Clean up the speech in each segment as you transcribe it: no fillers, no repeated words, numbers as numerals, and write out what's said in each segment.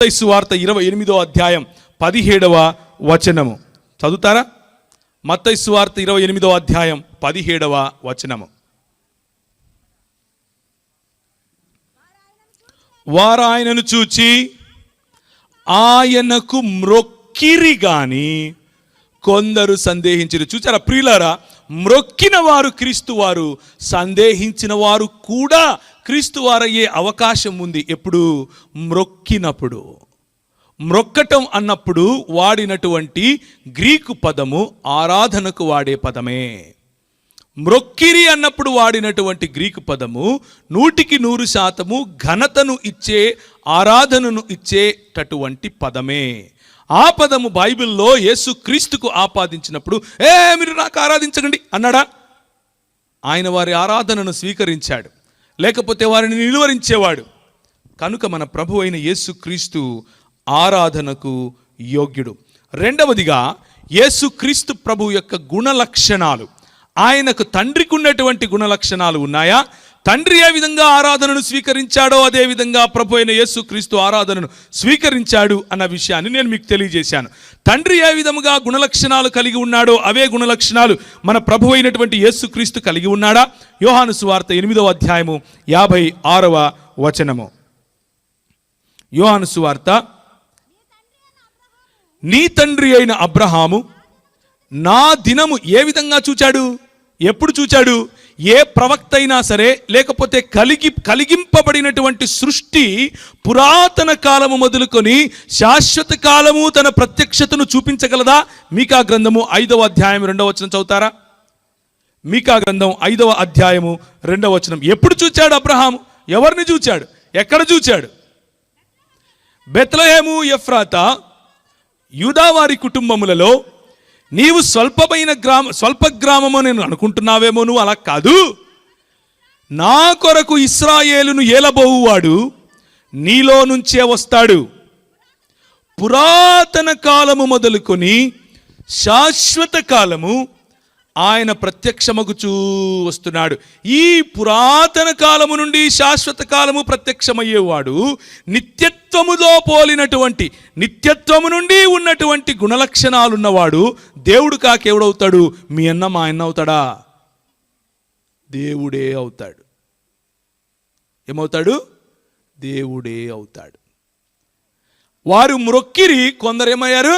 మత్తయి సువార్త 28వ అధ్యాయం 17వ వచనము చదువుతారా? మత్తయి సువార్త 28వ అధ్యాయం 17వ వచనము. వారు ఆయనను చూచి ఆయనకు మ్రొక్కిరి గాని కొందరు సందేహించిరి. చూచారా ప్రియులారా, మ్రొక్కిన వారు క్రీస్తు వారు, సందేహించిన వారు కూడా క్రీస్తు వారయ్యే అవకాశం ఉంది. ఎప్పుడు? మ్రొక్కినప్పుడు. మ్రొక్కటం అన్నప్పుడు వాడినటువంటి గ్రీకు పదము ఆరాధనకు వాడే పదమే. మ్రొక్కిరి అన్నప్పుడు వాడినటువంటి గ్రీకు పదము 100% ఘనతను ఇచ్చే, ఆరాధనను ఇచ్చేటటువంటి పదమే. ఆ పదము బైబిల్లో యేసు క్రీస్తుకు ఆపాదించినప్పుడు మీరు నాకు ఆరాధించకండి అన్నాడా? ఆయన వారి ఆరాధనను స్వీకరించాడు, లేకపోతే వారిని నిలువరించేవాడు. కనుక మన ప్రభు అయిన యేసు క్రీస్తు ఆరాధనకు యోగ్యుడు. రెండవదిగా యేసు క్రీస్తు ప్రభు యొక్క గుణలక్షణాలు. ఆయనకు తండ్రికి ఉన్నటువంటి గుణలక్షణాలు ఉన్నాయా? తండ్రి ఏ విధంగా ఆరాధనను స్వీకరించాడో అదే విధంగా ప్రభు అయిన యేసు క్రీస్తు ఆరాధనను స్వీకరించాడు అన్న విషయాన్ని నేను మీకు తెలియజేశాను. తండ్రి ఏ విధముగా గుణలక్షణాలు కలిగి ఉన్నాడో అవే గుణలక్షణాలు మన ప్రభు అయినటువంటి యేసు క్రీస్తు కలిగి ఉన్నాడా? యోహాను సువార్త 8వ అధ్యాయము 56వ వచనము. యోహాను సువార్త, నీ తండ్రి అయిన అబ్రహాము నా దినము ఏ విధంగా చూచాడు? ఎప్పుడు చూచాడు? ఏ ప్రవక్త అయినా సరే, లేకపోతే కలిగింపబడినటువంటి సృష్టి పురాతన కాలము మొదలుకొని శాశ్వత కాలము తన ప్రత్యక్షతను చూపించగలదా? మీకా గ్రంథము 5వ అధ్యాయం 2వ వచనం చదువుతారా? మీకా గ్రంథం 5వ అధ్యాయము 2వ వచనం. ఎప్పుడు చూచాడు అబ్రహాము? ఎవరిని చూచాడు? ఎక్కడ చూచాడు? బెత్లెహేము, ఎఫ్రాతా, యూదావారి కుటుంబములలో నీవు స్వల్ప గ్రామము నేను అనుకుంటున్నావేమో. నువ్వు అలా కాదు. నా కొరకు ఇశ్రాయేలును ఏలబోవువాడు నీలో నుంచే వస్తాడు. పురాతన కాలము మొదలుకొని శాశ్వత కాలము ఆయన ప్రత్యక్షమగుచూ వస్తున్నాడు. ఈ పురాతన కాలము నుండి శాశ్వత కాలము ప్రత్యక్షమయ్యేవాడు నిత్యత్వముతో పోలినటువంటి, నిత్యత్వము నుండి ఉన్నటువంటి గుణలక్షణాలున్నవాడు దేవుడు కాకెవడవుతాడు? మీ అన్న మా అన్న అవుతాడా? దేవుడే అవుతాడు. ఏమవుతాడు? దేవుడే అవుతాడు. వారు మ్రొక్కిరి, కొందరేమయ్యారు?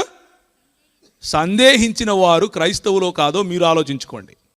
సందేహించిన వారు క్రైస్తవులో కాదో మీరు ఆలోచించుకోండి.